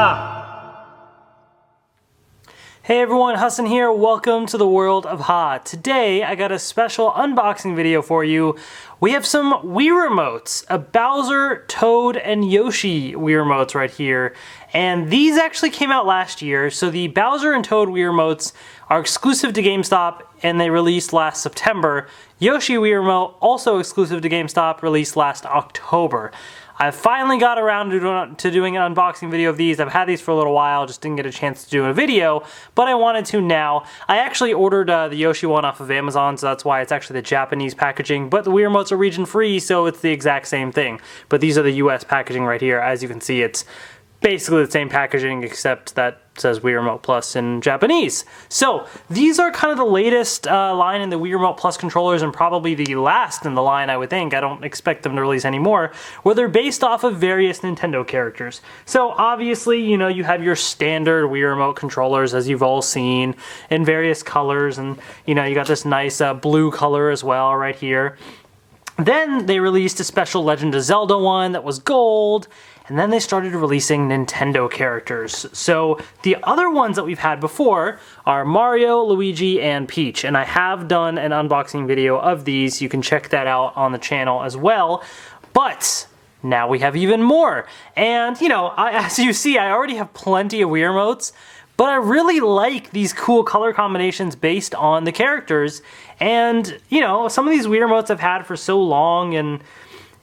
Ha! Hey everyone, Hassan here. Welcome to the world of Ha. Today I got a special unboxing video for you. We have some Wii Remotes, a Bowser, Toad, and Yoshi Wii Remotes right here. And these actually came out last year. So the Bowser and Toad Wii Remotes are exclusive to GameStop and they released last September. Yoshi Wii Remote, also exclusive to GameStop, released last October. I finally got around to doing an unboxing video of these. I've had these for a little while, just didn't get a chance to do a video, but I wanted to now. I actually ordered the Yoshi one off of Amazon, so that's why it's actually the Japanese packaging, but the Wii Remotes are region free, so it's the exact same thing. But these are the US packaging right here. As you can see, it's basically the same packaging, except that says Wii Remote Plus in Japanese. So these are kind of the latest line in the Wii Remote Plus controllers, and probably the last in the line, I would think. I don't expect them to release any more, where they're based off of various Nintendo characters. So obviously, you know, you have your standard Wii Remote controllers, as you've all seen, in various colors, and you know, you got this nice blue color as well right here. Then they released a special Legend of Zelda one that was gold, and then they started releasing Nintendo characters. So the other ones that we've had before are Mario, Luigi, and Peach, and I have done an unboxing video of these. You can check that out on the channel as well. But now we have even more. And you know, as you see, I already have plenty of Wii Remotes, but I really like these cool color combinations based on the characters. And, you know, some of these Wii Remotes I've had for so long, and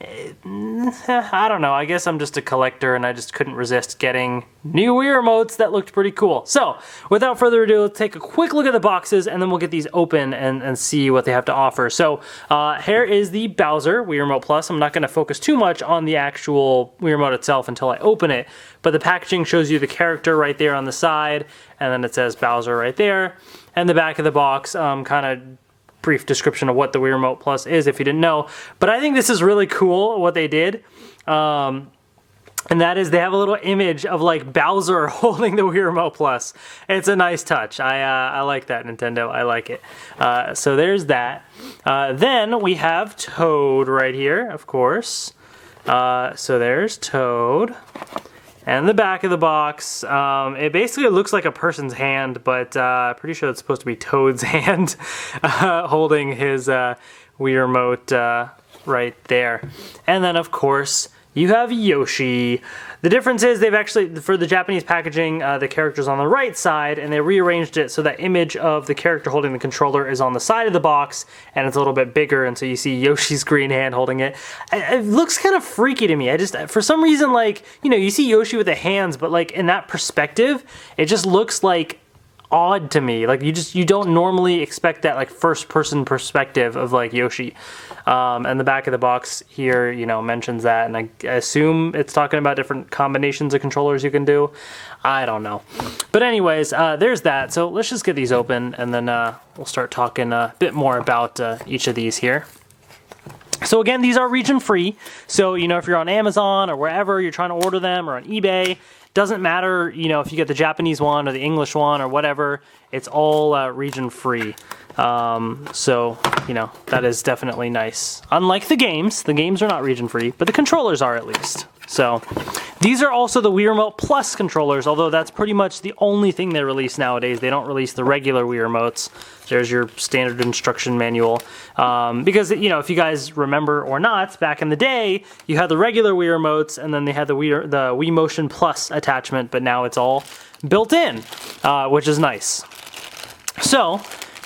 I don't know, I guess I'm just a collector and I just couldn't resist getting new Wii Remotes that looked pretty cool. So, without further ado, let's take a quick look at the boxes and then we'll get these open and see what they have to offer. So, here is the Bowser Wii Remote Plus. I'm not going to focus too much on the actual Wii Remote itself until I open it, but the packaging shows you the character right there on the side, and then it says Bowser right there. And the back of the box, kind of brief description of what the Wii Remote Plus is if you didn't know. But I think this is really cool what they did. And that is they have a little image of like Bowser holding the Wii Remote Plus. It's a nice touch. I like that, Nintendo. I like it. So there's that. Then we have Toad right here, of course. So there's Toad. And the back of the box, it basically looks like a person's hand, but pretty sure it's supposed to be Toad's hand holding his Wii Remote right there. And then, of course, you have Yoshi. The difference is they've actually, for the Japanese packaging, the character's on the right side, and they rearranged it so that image of the character holding the controller is on the side of the box, and it's a little bit bigger, and so you see Yoshi's green hand holding it. It looks kind of freaky to me. I just, for some reason, like, you know, you see Yoshi with the hands, but like in that perspective, it just looks like odd to me. Like you don't normally expect that like first person perspective of like Yoshi. And the back of the box here, you know, mentions that, and I assume it's talking about different combinations of controllers you can do. I don't know. But anyways, there's that. So let's just get these open, and then we'll start talking a bit more about each of these here. So again, these are region free. So, you know, if you're on Amazon or wherever you're trying to order them, or on eBay, doesn't matter, you know, if you get the Japanese one or the English one or whatever, it's all region free. So, you know, that is definitely nice. Unlike the games are not region free, but the controllers are at least. So, these are also the Wii Remote Plus controllers, although that's pretty much the only thing they release nowadays. They don't release the regular Wii Remotes. There's your standard instruction manual. Because, you know, if you guys remember or not, back in the day, you had the regular Wii Remotes, and then they had the Wii Motion Plus attachment, but now it's all built in, which is nice. So,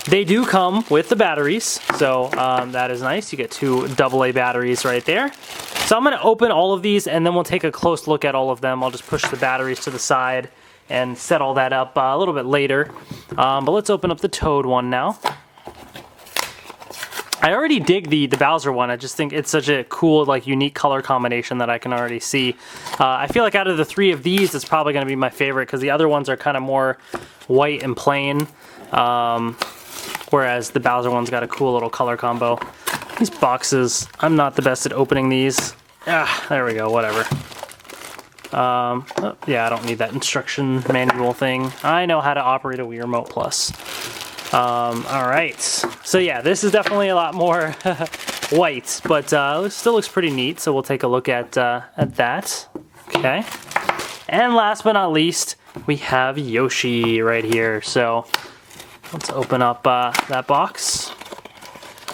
they do come with the batteries, so that is nice. You get two AA batteries right there. So I'm going to open all of these, and then we'll take a close look at all of them. I'll just push the batteries to the side and set all that up a little bit later. But let's open up the Toad one now. I already dig the Bowser one. I just think it's such a cool, like, unique color combination that I can already see. I feel like out of the three of these, it's probably going to be my favorite, because the other ones are kind of more white and plain. Whereas the Bowser one's got a cool little color combo. These boxes, I'm not the best at opening these. There we go, whatever. Oh, yeah, I don't need that instruction manual thing. I know how to operate a Wii Remote Plus. Alright, so yeah, this is definitely a lot more white, but it still looks pretty neat, so we'll take a look at that. Okay. And last but not least, we have Yoshi right here. So let's open up that box.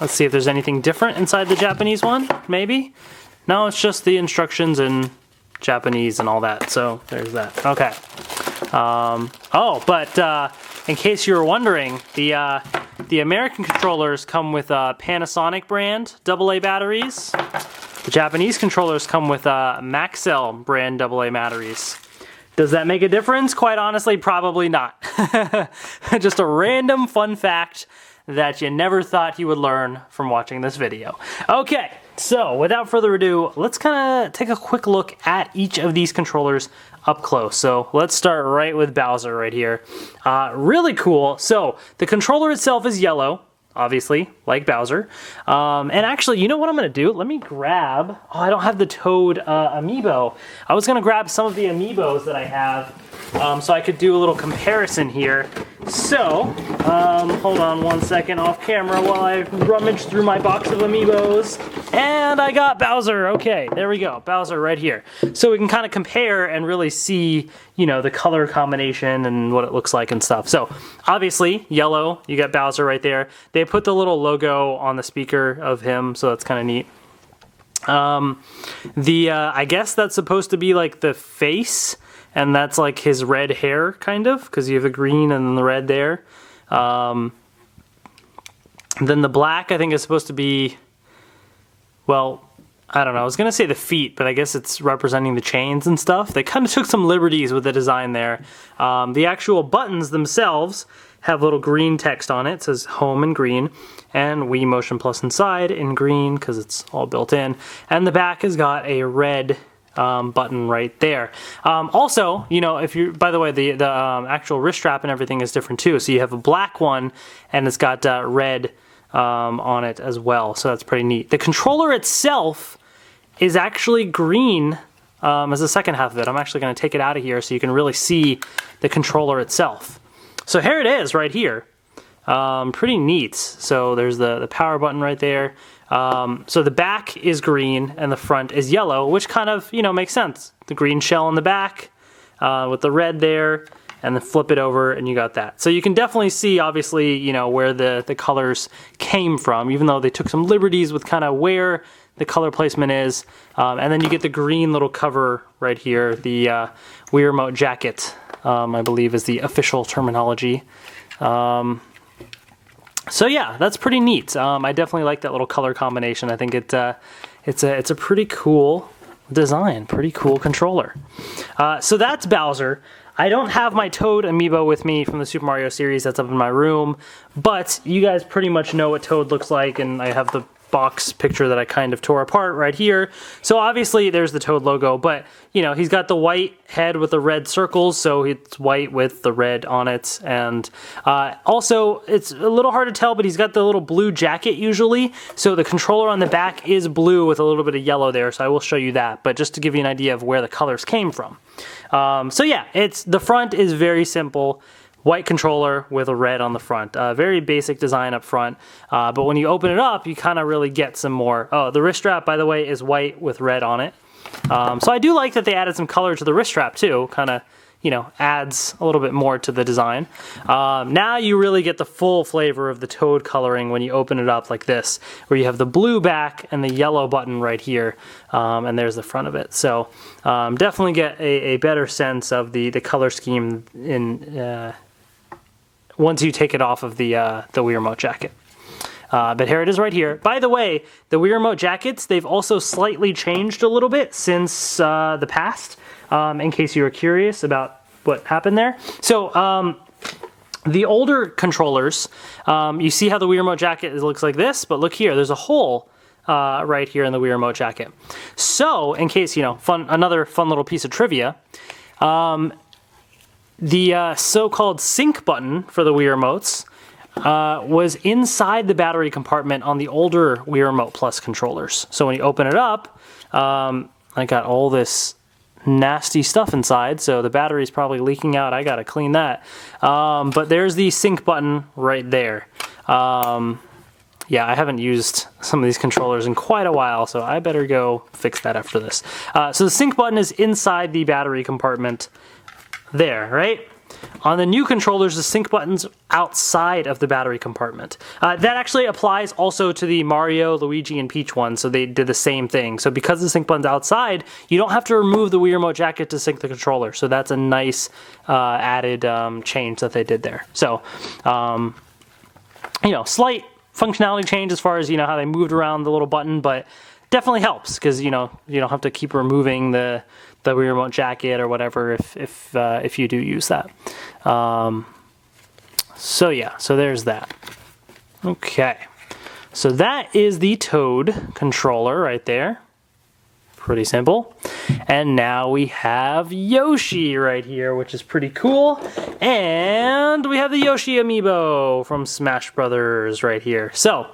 Let's see if there's anything different inside the Japanese one, maybe? No, it's just the instructions in Japanese and all that, so there's that. Okay. But in case you were wondering, the American controllers come with Panasonic brand AA batteries. The Japanese controllers come with Maxell brand AA batteries. Does that make a difference? Quite honestly, probably not. Just a random fun fact that you never thought you would learn from watching this video. Okay, so without further ado, let's kind of take a quick look at each of these controllers up close. So let's start right with Bowser right here. Really cool. So the controller itself is yellow, obviously, like Bowser. And actually, you know what I'm going to do? Let me grab... Oh, I don't have the Toad amiibo. I was going to grab some of the amiibos that I have so I could do a little comparison here. So, hold on one second off camera while I rummage through my box of amiibos. And I got Bowser. Okay, there we go. Bowser right here. So we can kind of compare and really see, you know, the color combination and what it looks like and stuff. So, obviously, yellow, you got Bowser right there. They put the little logo on the speaker of him, so that's kind of neat. I guess that's supposed to be like the face, and that's like his red hair, kind of, because you have the green and the red there. Then the black, I think, is supposed to be, well, I don't know. I was going to say the feet, but I guess it's representing the chains and stuff. They kind of took some liberties with the design there. The actual buttons themselves have little green text on it. It says home in green, and Wii Motion Plus inside in green because it's all built in. And the back has got a red button right there. Also, you know, if you, by the way, the actual wrist strap and everything is different too. So you have a black one, and it's got red on it as well. So that's pretty neat. The controller itself is actually green as the second half of it. I'm actually going to take it out of here so you can really see the controller itself. So here it is right here. Pretty neat. So there's the power button right there. So the back is green and the front is yellow, which kind of, you know, makes sense. The green shell on the back with the red there, and then flip it over and you got that. So you can definitely see, obviously, you know, where the colors came from, even though they took some liberties with kind of where the color placement is. And then you get the green little cover right here, the Wii Remote jacket, I believe is the official terminology. So yeah, that's pretty neat. I definitely like that little color combination. I think it's a pretty cool design, pretty cool controller. So that's Bowser. I don't have my Toad amiibo with me from the Super Mario series. That's up in my room, but you guys pretty much know what Toad looks like, and I have the box picture that I kind of tore apart right here. So obviously there's the Toad logo, but you know, he's got the white head with the red circles, so it's white with the red on it. And also, it's a little hard to tell, but he's got the little blue jacket usually. So the controller on the back is blue with a little bit of yellow there, so I will show you that, but just to give you an idea of where the colors came from. So yeah, the front is very simple. White controller with a red on the front. Very basic design up front, but when you open it up, you kind of really get some more. Oh, the wrist strap, by the way, is white with red on it. So I do like that they added some color to the wrist strap too, kind of, you know, adds a little bit more to the design. Now you really get the full flavor of the Toad coloring when you open it up like this, where you have the blue back and the yellow button right here, and there's the front of it. So definitely get a better sense of the color scheme in once you take it off of the Wii Remote jacket. But here it is right here. By the way, the Wii Remote jackets, they've also slightly changed a little bit since the past, in case you were curious about what happened there. So the older controllers, you see how the Wii Remote jacket looks like this, but look here, there's a hole right here in the Wii Remote jacket. So, in case, you know, another fun little piece of trivia, the so-called sync button for the Wii Remotes was inside the battery compartment on the older Wii Remote Plus controllers. So when you open it up, I got all this nasty stuff inside, so the battery's probably leaking out. I gotta clean that. But there's the sync button right there. Yeah, I haven't used some of these controllers in quite a while, so I better go fix that after this. So the sync button is inside the battery compartment there, right? On the new controllers, the sync button's outside of the battery compartment. That actually applies also to the Mario, Luigi, and Peach one, so they did the same thing. So because the sync button's outside, you don't have to remove the Wii Remote jacket to sync the controller. So that's a nice added change that they did there. So, you know, slight functionality change as far as, you know, how they moved around the little button, but definitely helps because, you know, you don't have to keep removing the Wii Remote jacket or whatever if you do use that. So yeah, so there's that. Okay, so that is the Toad controller right there. Pretty simple. And now we have Yoshi right here, which is pretty cool. And we have the Yoshi amiibo from Smash Brothers right here. So,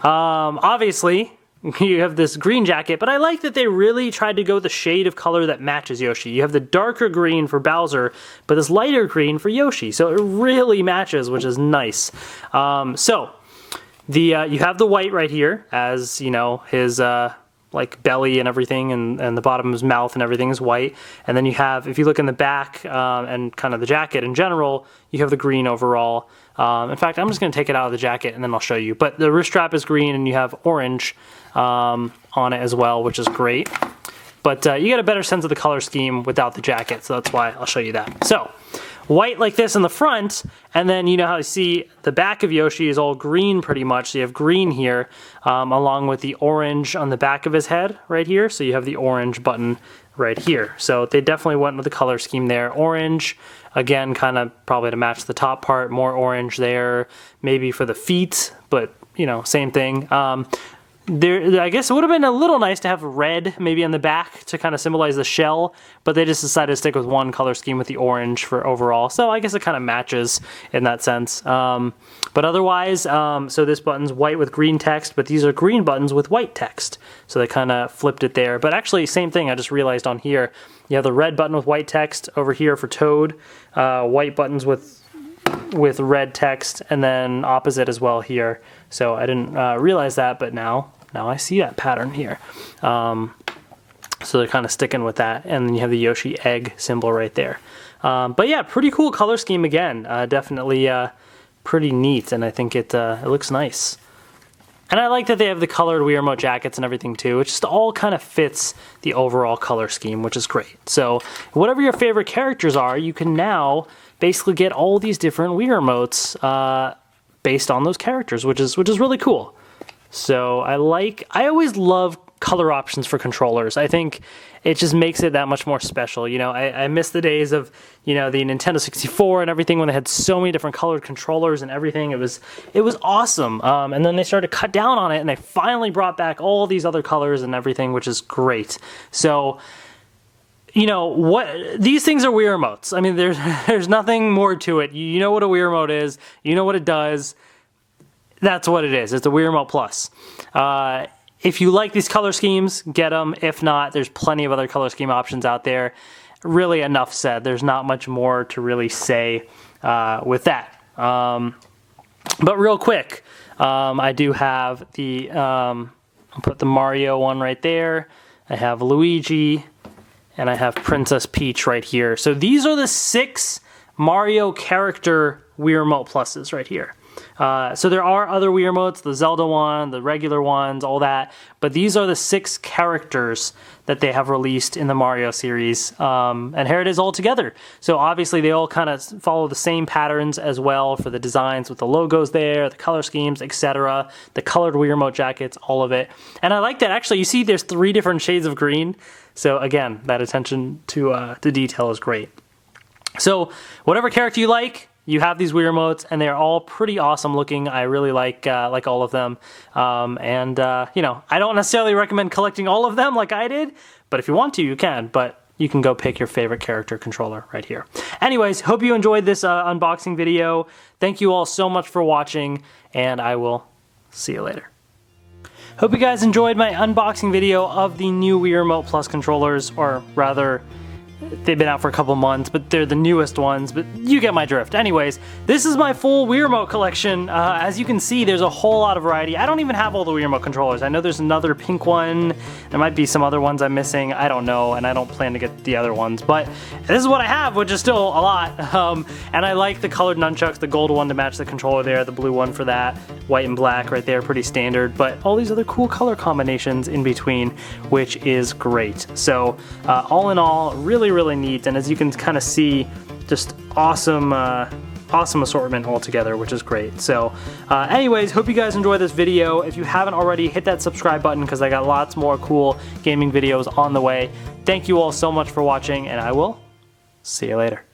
obviously, you have this green jacket, but I like that they really tried to go the shade of color that matches Yoshi. You have the darker green for Bowser, but this lighter green for Yoshi. So it really matches, which is nice. So you have the white right here as, you know, his like belly and everything, and the bottom of his mouth and everything is white. And then you have, if you look in the back and kind of the jacket in general, you have the green overall. In fact, I'm just going to take it out of the jacket and then I'll show you. But the wrist strap is green and you have orange on it as well, which is great. But you get a better sense of the color scheme without the jacket, so that's why I'll show you that. So, white like this in the front, and then you know how you see the back of Yoshi is all green pretty much, so you have green here, along with the orange on the back of his head right here, so you have the orange button right here. So they definitely went with the color scheme there. Orange, again, kind of probably to match the top part, more orange there, maybe for the feet, but you know, same thing. I guess it would have been a little nice to have red maybe on the back to kind of symbolize the shell, but they just decided to stick with one color scheme with the orange for overall. So I guess it kind of matches in that sense. But otherwise, so this button's white with green text, but these are green buttons with white text. So they kind of flipped it there. But actually, same thing, I just realized on here. You have the red button with white text over here for Toad, white buttons with red text, and then opposite as well here. So I didn't realize that, but now I see that pattern here. So they're kind of sticking with that, and then you have the Yoshi egg symbol right there. But yeah, pretty cool color scheme again. Definitely pretty neat, and I think it looks nice. And I like that they have the colored Wii Remote jackets and everything too. It just all kind of fits the overall color scheme, which is great. So whatever your favorite characters are, you can now basically get all these different Wii Remotes based on those characters, which is really cool. So I always love color options for controllers. I think it just makes it that much more special. You know, I miss the days of, you know, the Nintendo 64 and everything when they had so many different colored controllers and everything. It was awesome. And then they started to cut down on it, and they finally brought back all these other colors and everything, which is great. So, you know, these things are Wii Remotes. I mean, there's nothing more to it. You know what a Wii Remote is. You know what it does. That's what it is. It's a Wii Remote Plus. If you like these color schemes, get them. If not, there's plenty of other color scheme options out there. Really, enough said. There's not much more to really say with that. But real quick, I do have I'll put the Mario one right there. I have Luigi, and I have Princess Peach right here. So these are the 6 Mario character Wii Remote Pluses right here. So there are other Wii Remotes, the Zelda one, the regular ones, all that, but these are the 6 characters that they have released in the Mario series, and here it is all together. So obviously they all kind of follow the same patterns as well for the designs with the logos there, the color schemes, etc., the colored Wii Remote jackets, all of it. And I like that actually you see there's 3 different shades of green, so again, that attention to detail is great. So whatever character you like, you have these Wii Remotes, and they're all pretty awesome looking. I really like all of them. You know, I don't necessarily recommend collecting all of them like I did, but if you want to, you can. But you can go pick your favorite character controller right here. Anyways, hope you enjoyed this unboxing video. Thank you all so much for watching, and I will see you later. Hope you guys enjoyed my unboxing video of the new Wii Remote Plus controllers, or rather, they've been out for a couple months, but they're the newest ones, but you get my drift. Anyways, this is my full Wii Remote collection. As you can see, there's a whole lot of variety. I don't even have all the Wii Remote controllers. I know there's another pink one. There might be some other ones I'm missing. I don't know, and I don't plan to get the other ones, but this is what I have, which is still a lot. And I like the colored nunchucks, the gold one to match the controller there, the blue one for that, white and black right there, pretty standard, but all these other cool color combinations in between, which is great. So all in all, really, really neat, and as you can kind of see, just awesome awesome assortment altogether, which is great. So anyways, hope you guys enjoyed this video. If you haven't already, hit that subscribe button because I got lots more cool gaming videos on the way. Thank you all so much for watching, and I will see you later.